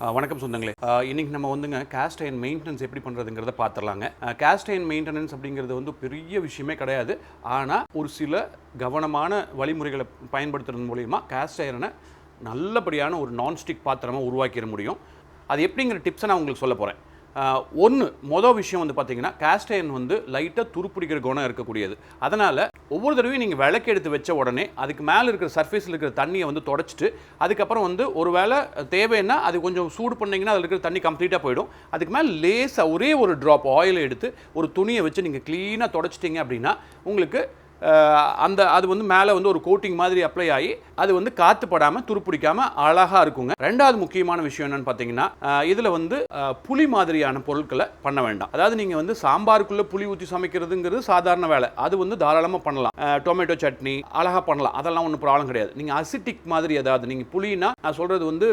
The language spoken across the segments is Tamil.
வணக்கம் சொந்தங்களே. இன்னைக்கு நம்ம வந்துங்க கேஸ்ட் அயர்ன் மெயின்டெனன்ஸ் எப்படி பண்ணுறதுங்கிறத பார்த்துடலாங்க. கேஸ்ட் அயர்ன் மெயின்டெனன்ஸ் அப்படிங்கிறது வந்து பெரிய விஷயமே கிடையாது. ஆனால் ஒரு சில கவனமான வழிமுறைகளை பயன்படுத்துறது மூலிமா கேஸ்ட் அயர்னை நல்லபடியான ஒரு நான்ஸ்டிக் பாத்திரமாக உருவாக்கிட முடியும். அது எப்படிங்கிற டிப்ஸை நான் உங்களுக்கு சொல்ல போகிறேன். மொதல் விஷயம் வந்து பார்த்தீங்கன்னா, கேஸ்ட் அயர்ன் வந்து லைட்டாக துருப்பிடிக்கிற குணம் இருக்கக்கூடியது. அதனால் ஒவ்வொரு தடவையும் நீங்கள் விளக்கு எடுத்து வச்ச உடனே அதுக்கு மேலே இருக்கிற சர்ஃபேஸில் இருக்கிற தண்ணியை வந்து தொடச்சிட்டு, அதுக்கப்புறம் வந்து ஒரு வேளை தேவைன்னா அது கொஞ்சம் சூடு பண்ணிங்கன்னா அதில் இருக்கிற தண்ணி கம்ப்ளீட்டாக போயிடும். அதுக்கு மேலே லேசாக ஒரே ஒரு ட்ராப் ஆயிலை எடுத்து ஒரு துணியை வச்சு நீங்கள் க்ளீனாக தொடச்சிட்டிங்க அப்படின்னா உங்களுக்கு அது வந்து மேலே வந்து ஒரு கோட்டிங் மாதிரி அப்ளை ஆகி அது வந்து காற்று படாமல் துருப்பிடிக்காமல் அழகாக இருக்குங்க. ரெண்டாவது முக்கியமான விஷயம் என்னன்னு பார்த்தீங்கன்னா, இதில் வந்து புளி மாதிரியான பொருட்களை பண்ண வேண்டாம். அதாவது நீங்கள் வந்து சாம்பாருக்குள்ளே புளி ஊற்றி சமைக்கிறதுங்கிறது சாதாரண வேலை, அது வந்து தாராளமாக பண்ணலாம். டொமேட்டோ சட்னி அழகாக பண்ணலாம், அதெல்லாம் ஒன்றும் ப்ராப்ளம் கிடையாது. நீங்கள் அசிட்டிக் மாதிரி ஏதாவது நீங்கள் புளினா, நான் சொல்கிறது வந்து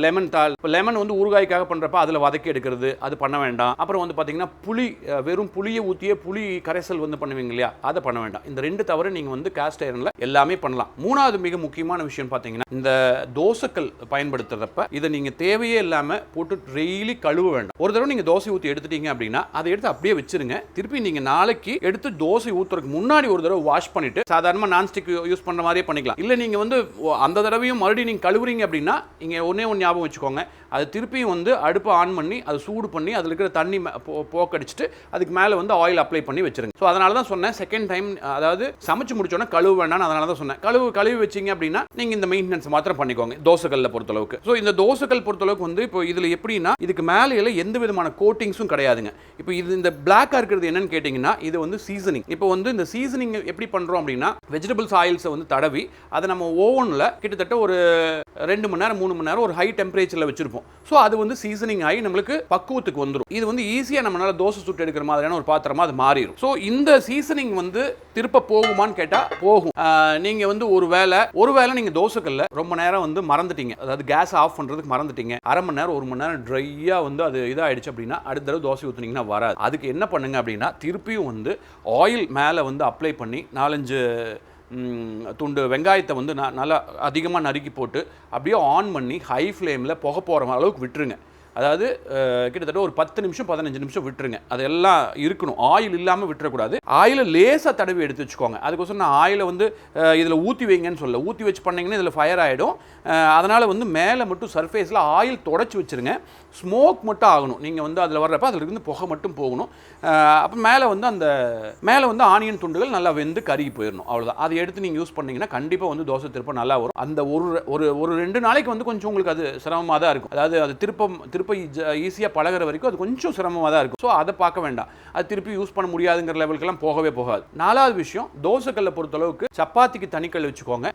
லெமன் தாள், இப்போ லெமன் வந்து ஊறுகாய்க்காக பண்ணுறப்ப அதில் வதக்கி எடுக்கிறது, அது பண்ண வேண்டாம். அப்புறம் வந்து பார்த்தீங்கன்னா புளி, வெறும் புளியை ஊற்றியே புளி கரைசல் வந்து பண்ணுவீங்க இல்லையா, அதை பண்ண வேண்டாம். இந்த ரெண்டு தவிர நீங்கள் வந்து கேஸ்ட் அயர்னில் எல்லாமே பண்ணலாம். மூணாவது மிக முக்கியமான விஷயம் பார்த்தீங்கன்னா, இந்த தோசைக்கல் பயன்படுத்துறப்ப இதை நீங்கள் தேவையே இல்லாமல் போட்டு டெய்லி கழுவ வேண்டாம். ஒரு தடவை நீங்கள் தோசை ஊற்றி எடுத்துட்டீங்க அப்படின்னா அதை எடுத்து அப்படியே வச்சிருங்க. திருப்பி நீங்கள் நாளைக்கு எடுத்து தோசை ஊற்றுறதுக்கு முன்னாடி ஒரு தடவை வாஷ் பண்ணிட்டு சாதாரணமாக நான்ஸ்டிக் யூஸ் பண்ணுற மாதிரியே பண்ணிக்கலாம். இல்லை நீங்கள் வந்து அந்த தடவையும் மறுபடியும் நீங்கள் கழுவுறீங்க அப்படின்னா இங்கே ஒன்றே ஒன்று ஞாபகம் வச்சுக்கோங்க, அது திருப்பியும் வந்து அடுப்பை ஆன் பண்ணி அதை சூடு பண்ணி அதில் இருக்கிற தண்ணி போக்கடிச்சிட்டு அதுக்கு மேலே வந்து ஆயில் அப்ளை பண்ணி வச்சிருங்க. ஸோ அதனால தான் சொன்னேன் செகண்ட் டைம், அதாவது சமைச்சு முடிச்சோன்னா கழுவு வேண்டாம். அதனால தான் சொன்னேன் கழுவி வச்சிங்க அப்படின்னா நீங்கள் இந்த மெயின்டெனன்ஸ் மாத்திரம் பண்ணிக்கோங்க தோசைக்கல்ல பொறுத்தளவுக்கு. ஸோ இந்த தோசைக்கல் பொறுத்தளவுக்கு வந்து இப்போ இதில் எப்படின்னா, இதுக்கு மேலே எந்த விதமான கோட்டிங்ஸும் கிடையாதுங்க. இப்போ இது இந்த பிளாக்காக இருக்கிறது என்னன்னு கேட்டிங்கன்னா, இது வந்து சீசனிங். இப்போ வந்து இந்த சீசனிங் எப்படி பண்ணுறோம் அப்படின்னா, வெஜிடபிள்ஸ் ஆயில்ஸை வந்து தடவி அதை நம்ம ஓவனில் கிட்டத்தட்ட ஒரு 2 மணி நேரம் 3 மணி நேரம் ஒரு ஹை டெம்பரேச்சரில் வச்சிருப்போம். ஸோ அது வந்து சீசனிங் ஆகி நம்மளுக்கு பக்குவத்துக்கு வந்துடும். இது வந்து ஈஸியாக நம்மளால தோசை சுட்டு எடுக்கிற மாதிரியான ஒரு பாத்திரமா அது மாறிடும். ஸோ இந்த சீசனிங் வந்து திருப்ப போகுமான்னு கேட்டால் போகும். நீங்கள் வந்து ஒரு வேளை நீங்கள் தோசைக்கல்ல ரொம்ப நேரம் வந்து மறந்துட்டீங்க, அதாவது கேஸ் ஆஃப் பண்ணுறதுக்கு மறந்துட்டீங்க, அரை மணி நேரம் 1 மணி நேரம் ட்ரையாக வந்து அது இதாகிடுச்சு அப்படின்னா அடுத்த தடவை தோசை ஊற்றுனீங்கன்னா வராது. அதுக்கு என்ன பண்ணுங்க அப்படின்னா, திருப்பியும் வந்து ஆயில் மேலே வந்து அப்ளை பண்ணி 4-5 துண்டு வெங்காயத்தை வந்து நல்லா அதிகமாக நறுக்கி போட்டு அப்படியே ஆன் பண்ணி ஹை ஃப்ளேமில் புகை போகிற அளவுக்கு விட்டுருங்க. அதாவது கிட்டத்தட்ட ஒரு 10 நிமிஷம் 15 நிமிஷம் விட்டுருங்க. அதெல்லாம் இருக்கணும், ஆயில் இல்லாமல் விட்டுறக்கூடாது. ஆயிலை லேசாக தடவி எடுத்து வச்சுக்கோங்க. அதுக்கோசரம் நான் ஆயிலை வந்து இதில் ஊற்றி வைங்கன்னு சொல்ல, ஊற்றி வச்சு பண்ணிங்கன்னா இதில் ஃபயர் ஆகிடும். அதனால் வந்து மேலே மட்டும் சர்ஃபேஸில் ஆயில் தொடச்சி வச்சுருங்க. ஸ்மோக் மட்டும் ஆகணும். நீங்கள் வந்து அதில் வர்றப்ப அதில் இருந்து புகை மட்டும் போகணும். அப்போ மேலே வந்து ஆனியன் துண்டுகள் நல்லா வெந்து கருகி போயிடணும். அவ்வளோதான். அதை எடுத்து நீங்கள் யூஸ் பண்ணிங்கன்னா கண்டிப்பாக வந்து தோசை திருப்ப நல்லா வரும். அந்த ஒரு 2 நாளைக்கு வந்து கொஞ்சம் உங்களுக்கு அது சிரமமாக தான் இருக்கும். அதாவது அது திருப்ப ஈஸியாக பழகிற வரைக்கும் அது கொஞ்சம் சிரமமாக தான் இருக்கும். ஸோ அதை பார்க்க வேண்டாம், அது திருப்பி யூஸ் பண்ண முடியாதுங்கிற லெவலுக்கெல்லாம் போகவே போகாது. 4வது விஷயம், தோசைக்கல்லை பொறுத்தளவுக்கு சப்பாத்திக்கு தனிக்கல் வச்சுக்கோங்க,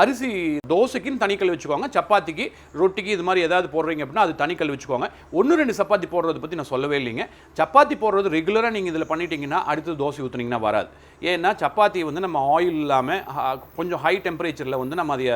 அரிசி தோசைக்குன்னு தனிக்கல் வச்சுக்கோங்க, சப்பாத்திக்கு ரொட்டிக்கு இது மாதிரி ஏதாவது போடுறீங்க அப்படின்னா அது தனிக்கல் வச்சுக்கோங்க. 1-2 சப்பாத்தி போடுறத பற்றி நான் சொல்லவே இல்லைங்க. சப்பாத்தி போடுறது ரெகுலராக நீங்கள் இதில் பண்ணிட்டீங்கன்னா அடுத்து தோசை ஊற்றுனீங்கன்னா வராது. ஏன்னா சப்பாத்தி வந்து நம்ம ஆயில் இல்லாமல் கொஞ்சம் ஹை டெம்பரேச்சரில் வந்து நம்ம அதை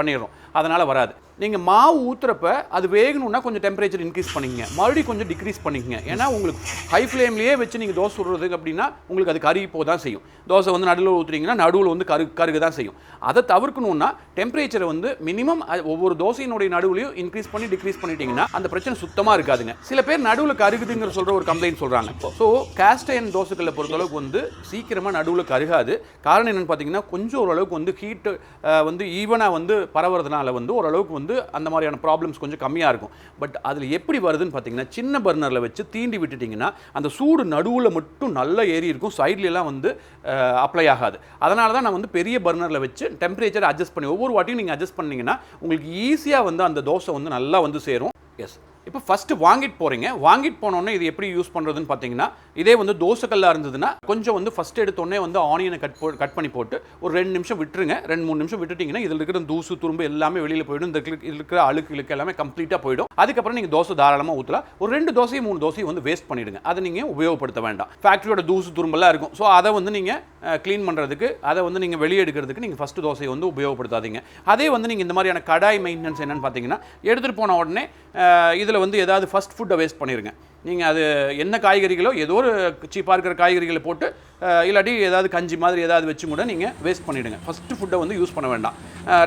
பண்ணிடுறோம், அதனால் வராது. நீங்கள் மாவு ஊற்றுறப்ப அது வேகணும்னா கொஞ்சம் டெம்பரேச்சர் இன்க்ரீஸ் பண்ணிக்கங்க, மறுபடியும் கொஞ்சம் டிக்ரீஸ் பண்ணிக்கங்க. ஏன்னா உங்களுக்கு ஹை ஃப்ளேம்லேயே வச்சு நீங்கள் தோசை சுடுறதுக்கு அப்படின்னா உங்களுக்கு அது கருகி போக தான் செய்யும். தோசை வந்து நடுவில் ஊற்றுறீங்கன்னா நடுவில் வந்து கருகு தான் செய்யும். அதை தவிர்க்கணுன்னா டெம்பரேச்சரை வந்து மினிமம் ஒவ்வொரு தோசையினுடைய நடுவுலையும் இன்க்ரீஸ் பண்ணி டிக்ரீஸ் பண்ணிட்டீங்கன்னா அந்த பிரச்சனை சுத்தமாக இருக்காதுங்க. சில பேர் நடுவில் கருகுதுங்கிற சொல்கிற ஒரு கம்ப்ளைண்ட் சொல்கிறாங்க. ஸோ கேஸ்ட் அயர்ன் தோசைக்கல்லை பொறுத்தளவுக்கு வந்து சீக்கிரமாக நடுவில் கருகாது. காரணம் என்னென்னு பார்த்தீங்கன்னா, கொஞ்சம் ஓரளவுக்கு வந்து ஹீட்டு வந்து ஈவனாக வந்து பரவுறதுனால வந்து ஓரளவுக்கு வந்து அந்த மாதிரியான ப்ராப்ளம்ஸ் கொஞ்சம் கம்மியாக இருக்கும். பட் அதில் எப்படி வருதுன்னு பார்த்தீங்கன்னா, சின்ன பர்னரில் வச்சு தீண்டி விட்டுட்டிங்கன்னா அந்த சூடு நடுவில் மட்டும் நல்லா ஏறி இருக்கும், சைட்லலாம் வந்து அப்ளை ஆகாது. அதனால தான் நான் வந்து பெரிய பர்னரில் வச்சு டெம்பரேச்சர் அட்ஜஸ்ட் பண்ணி ஒவ்வொரு வாட்டியும் நீங்கள் அட்ஜஸ்ட் பண்ணிங்கன்னா உங்களுக்கு ஈஸியாக வந்து அந்த தோசை வந்து நல்லா வந்து சேரும். எஸ், இப்போ ஃபஸ்ட்டு வாங்கிட்டு போனோடனே இது எப்படி யூஸ் பண்ணுறதுன்னு பார்த்தீங்கன்னா, இதே வந்து தோசைக்கல்லாக இருந்ததுன்னா கொஞ்சம் வந்து ஃபஸ்ட்டு எடுத்தோடனே வந்து ஆனியனை கட் பண்ணி போட்டு ஒரு 2 நிமிஷம் விட்டுருங்க. 2-3 நிமிஷம் விட்டுட்டிங்கன்னா இதில் இருக்கிற தூசு துரும்பு எல்லாமே வெளியில் போயிடும், இதில் இருக்கிற அழுக்கு எல்லாமே கம்ப்ளீட்டாக போயிடும். அதுக்கப்புறம் நீங்கள் தோசை தாராளமாக ஊற்றலாம். ஒரு 2 தோசை 3 தோசையும் வந்து வேஸ்ட் பண்ணிவிடுங்க, அதை நீங்கள் உபயோகப்படுத்த வேண்டாம். ஃபேக்ட்ரியோட தூசு துரும்பெல்லாம் இருக்கும், ஸோ அதை வந்து நீங்கள் க்ளீன் பண்ணுறதுக்கு, அதை வந்து நீங்கள் வெளியே எடுக்கிறதுக்கு நீங்கள் ஃபஸ்ட்டு தோசையை வந்து உபயோகப்படுத்தாதீங்க. அதே வந்து நீங்கள் இந்த மாதிரியான கடாய் மெயின்டெனன்ஸ் என்னென்னு பார்த்தீங்கன்னா, எடுத்துகிட்டு போன உடனே இதில் வந்து ஏதாவது ஃபஸ்ட் ஃபுட்டை வேஸ்ட் பண்ணிடுங்க. நீங்கள் அது என்ன காய்கறிகளோ ஏதோ ஒரு சீப்பாக இருக்கிற காய்கறிகளை போட்டு இல்லாட்டி ஏதாவது கஞ்சி மாதிரி ஏதாவது வச்சு கூட நீங்கள் வேஸ்ட் பண்ணிவிடுங்க. ஃபஸ்ட்டு ஃபுட்டை வந்து யூஸ் பண்ண வேண்டாம்.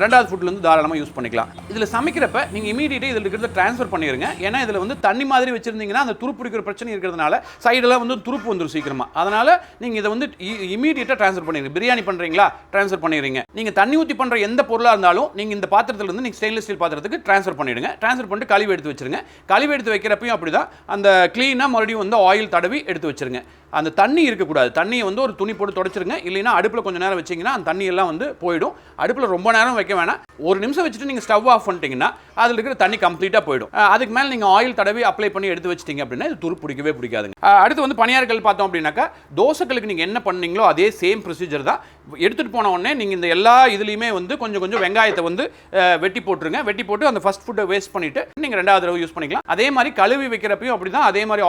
ரெண்டாவது ஃபுட்லேருந்து தாராளமாக யூஸ் பண்ணிக்கலாம். இதில் சமைக்கிறப்ப நீங்கள் இமீடியட்டாக இதில் இருக்கிறத ட்ரான்ஸ்ஃபர் பண்ணிடுங்க. ஏன்னா இதில் வந்து தண்ணி மாதிரி வச்சுருந்தீங்கன்னா அந்த துருப்பு பிடிக்கிற பிரச்சனை இருக்கிறதுனால சைடெல்லாம் வந்து துருப்பு வந்துடும் சீக்கிரமாக. அதனால் நீங்கள் இதை வந்து இமீடியட்டாக ட்ரான்ஸ்ஃபர் பண்ணிடுங்க. பிரியாணி பண்ணுறீங்களா, ட்ரான்ஸ்ஃபர் பண்ணிடுறீங்க. நீங்கள் தண்ணி ஊற்றி பண்ணுற எந்த பொருளாக இருந்தாலும் நீங்கள் இந்த பாத்திரத்துலேருந்து நீங்கள் ஸ்டெயின்லெஸ் ஸ்டீல் பாத்திரத்துக்கு ட்ரான்ஸ்ஃபர் பண்ணிவிடுங்க. ட்ரான்ஸ்ஃபர் பண்ணிட்டு கழுவி எடுத்து வச்சுருங்க. கழுவி எடுத்து வைக்கிறப்பையும் அப்படி தான் அந்த க்ளீனாக மறுபடியும் வந்து ஆயில் தடவி எடுத்து வச்சுருங்க. அந்த தண்ணி இருக்கக்கூடாது. தண்ணியை வந்து ஒரு துணி போட்டு தொடச்சிருங்க. இல்லைன்னா அடுப்பில் கொஞ்சம் நேரம் வச்சிங்கன்னா அந்த தண்ணி எல்லாம் வந்து போயிடும். அடுப்பில் ரொம்ப நேரம் வைக்க வேணாம். ஒரு நிமிஷம் வச்சுட்டு நீங்கள் ஸ்டவ் ஆஃப் பண்ணிட்டீங்கன்னா அதில் இருக்கிற தண்ணி கம்ப்ளீட்டாக போயிடும். அதுக்கு மேலே நீங்கள் ஆயில் தடவி அப்ளை பண்ணி எடுத்து வச்சிட்டிங்க அப்படின்னா இது துரு பிடிக்கவே பிடிக்காதுங்க. அடுத்து வந்து பணியாரங்கள் பார்த்தோம் அப்படின்னாக்கா தோசைகளுக்கு நீங்கள் என்ன பண்ணீங்களோ அதே சேம் ப்ரொசீஜர் தான். எடுத்துகிட்டு போன உடனே நீங்கள் இந்த எல்லா இதுலேயுமே வந்து கொஞ்சம் கொஞ்சம் வெங்காயத்தை வந்து வெட்டி போட்டுருங்க. வெட்டி போட்டு அந்த ஃபஸ்ட் ஃபுட்டை வேஸ்ட் பண்ணிவிட்டு நீங்கள் ரெண்டாவது தடவை யூஸ் பண்ணிக்கலாம். அதே மாதிரி கழுவி வைக்கிறப்பையும் அப்படி தான் அதே மாதிரி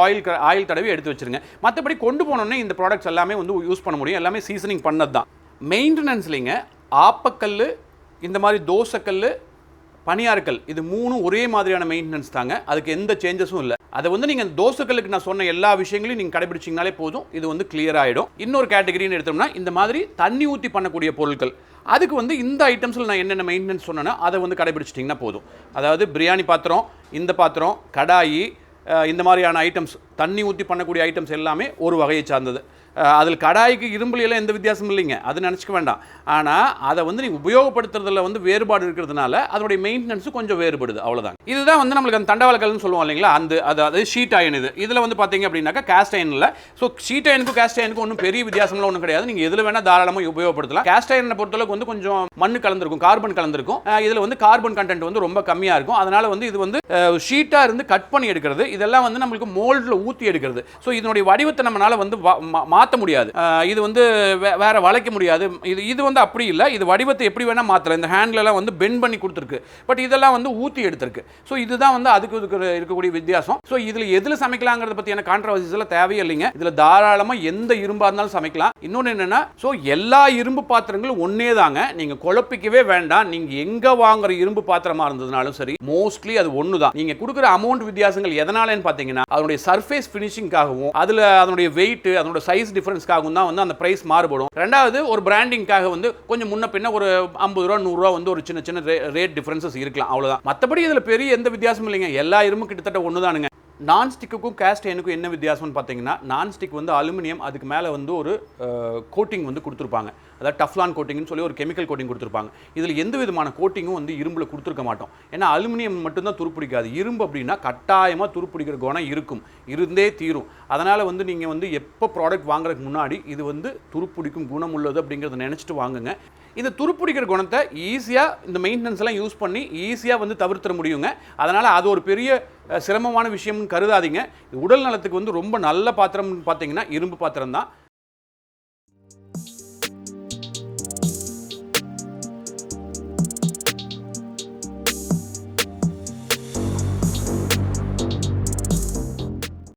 ஆயில் தடவி எடுத்து வச்சுருங்க. மற்றபடி கொண்டு போனோடனே இந்த ப்ராடக்ட்ஸ் எல்லாமே வந்து யூஸ் பண்ண முடியும். எல்லாமே சீசனிங் பண்ணது தான். மெயின்டெனன்ஸ்லிங்க ஆப்பக்கல், இந்த மாதிரி தோசைக்கல், பணியாரக்கல், இது மூணும் ஒரே மாதிரியான மெயின்டெனன்ஸ் தாங்க. அதுக்கு எந்த சேஞ்சஸும் இல்லை. அதை வந்து நீங்கள் தோசைக்கல்லுக்கு நான் சொன்ன எல்லா விஷயங்களையும் நீங்கள் கடைபிடிச்சிங்கனாலே போதும். இது வந்து கிளியர் ஆகிடும். இன்னொரு கேட்டகரின்னு எடுத்தோம்னா இந்த மாதிரி தண்ணி ஊற்றி பண்ணக்கூடிய பொருட்கள், அதுக்கு வந்து இந்த ஐட்டம்ஸில் நான் என்னென்ன மெயின்டெனன்ஸ் சொன்னேன்னா அதை வந்து கடைபிடிச்சிட்டிங்கன்னா போதும். அதாவது பிரியாணி பாத்திரம், இந்த பாத்திரம், கடாயி, இந்த மாதிரியான ஐட்டம்ஸ், தண்ணி ஊற்றி பண்ணக்கூடிய ஐட்டம்ஸ் எல்லாமே ஒரு வகையை சார்ந்தது. அதில் கடாய்க்கு இரும்புலையெல்லாம் எந்த வித்தியாசமும் இல்லைங்க, அது நினச்சிக்க வேண்டாம். ஆனால் அதை வந்து நீங்கள் உபயோகப்படுத்துறதுல வந்து வேறுபாடு இருக்கிறதுனால அதனுடைய மெயின்டெனன்ஸும் கொஞ்சம் வேறுபடுது, அவ்வளோதான். இதுதான் வந்து நம்மளுக்கு அந்த தண்டவாளக்கல்னு சொல்லுவோம் இல்லைங்களா, அதாவது ஷீட் அயன். இதில் வந்து பார்த்தீங்க அப்படின்னாக்கா கேஸ்ட் அயன் இல்லை. ஸோ ஷீட் அயனுக்கும் கேஸ்ட் அயனுக்கும் ஒன்றும் பெரிய வித்தியாசம்லாம் ஒன்றும் கிடையாது. நீங்கள் எதில் வேணால் தாராளமாக உபயோகப்படுத்தலாம். கேஸ்ட் அயனை பொறுத்தளவுக்கு வந்து கொஞ்சம் மண் கலந்துருக்கும், கார்பன் கலந்துருக்கும். இதில் வந்து கார்பன் கண்டென்ட் வந்து ரொம்ப கம்மியாக இருக்கும். அதனால் வந்து இது வந்து ஷீட்டாக இருந்து கட் பண்ணி எடுக்கிறது. இதெல்லாம் வந்து நம்மளுக்கு மோல்டில் ஊற்றி எடுக்கிறது. ஸோ இதனுடைய வடிவத்தை நம்மளால் வந்து மாற்ற முடியாது. இது வந்து வேற வளைக்க முடியாது. இது வந்து அப்படி இல்லை. இது வடிவத்தை எப்படி வேணா மாற்றலாம். இந்த ஹேண்ட்லலாம் வந்து பெண்ட் பண்ணி கொடுத்துருக்கு. பட் இதெல்லாம் வந்து ஊற்றி எடுத்திருக்கு. ஸோ இதுதான் வந்து அதுக்கு இருக்கக்கூடிய வித்தியாசம். ஸோ இதில் எதில் சமைக்கலாங்கிறத பற்றியான கான்ட்ரவர்சிஸ் எல்லாம் தேவையே இல்லைங்க. இதில் தாராளமாக எந்த இரும்பாக இருந்தாலும் சமைக்கலாம். இன்னொன்று என்னென்னா, ஸோ எல்லா இரும்பு பாத்திரங்களும் ஒன்னே தாங்க. நீங்கள் குழப்பிக்கவே வேண்டாம். நீங்கள் எங்கே வாங்குற இரும்பு பாத்திரமா இருந்ததுனாலும் சரி, மோஸ்ட்லி அது ஒன்று தான். நீங்கள் கொடுக்குற அமௌண்ட் வித்தியாசங்கள் எதனாலன்னு பார்த்தீங்கன்னா அதனுடைய சர்ஃபேஸ் ஃபினிஷிங்காகவும் அதில் அதனுடைய வெயிட், அதனுடைய சைஸ் டிஃபரன்ஸ் தான் வந்து அந்த பிரைஸ் மாறுபடும். ரெண்டாவது ஒரு பிராண்டிங்காக வந்து கொஞ்சம் முன்ன பின்ன ஒரு 50 ரூபா 100 ரூபா வந்து ஒரு சின்ன சின்ன ரேட் டிஃபரன்சஸ் இருக்கலாம், அவ்வளவுதான். மற்றபடி இதில் பெரிய எந்த வித்தியாசமும் இல்லைங்க. எல்லா இரும்பும் கிட்டத்தட்ட ஒண்ணுதானுங்க. நான்ஸ்டிக்குக்கும் கேஸ்ட் அயனுக்கும் என்ன வித்தியாசம்னு பார்த்தீங்கன்னா, நான்ஸ்டிக் வந்து அலுமினியம், அதுக்கு மேலே வந்து ஒரு கோட்டிங் வந்து கொடுத்துருப்பாங்க. அதாவது டஃப்லான் கோட்டிங்னு சொல்லி ஒரு கெமிக்கல் கோட்டிங் கொடுத்துருப்பாங்க. இதில் எந்த விதமான கோட்டிங்கும் வந்து இரும்பில் கொடுத்துருக்க மாட்டோம். ஏன்னா அலுமினியம் மட்டும்தான் துருப்பிடிக்காது. இரும்பு அப்படின்னா கட்டாயமாக துருப்பிடிக்கிற குணம் இருக்கும், இருந்தே தீரும். அதனால் வந்து நீங்கள் வந்து எப்போ ப்ராடக்ட் வாங்குறதுக்கு முன்னாடி இது வந்து துருப்பிடிக்கும் குணம் உள்ளது அப்படிங்கிறத நினச்சிட்டு வாங்குங்க. இது துருப்பிடிக்கிற குணத்தை ஈஸியாக இந்த மெயின்டெனன்ஸ் எல்லாம் யூஸ் பண்ணி ஈஸியாக வந்து தவிர்த்திட முடியுங்க. அதனால் அது ஒரு பெரிய சிரமமான விஷயம்னு கருதாதீங்க. உடல் நலத்துக்கு வந்து ரொம்ப நல்ல பாத்திரம்னு பார்த்தீங்கன்னா இரும்பு பாத்திரம் தான்.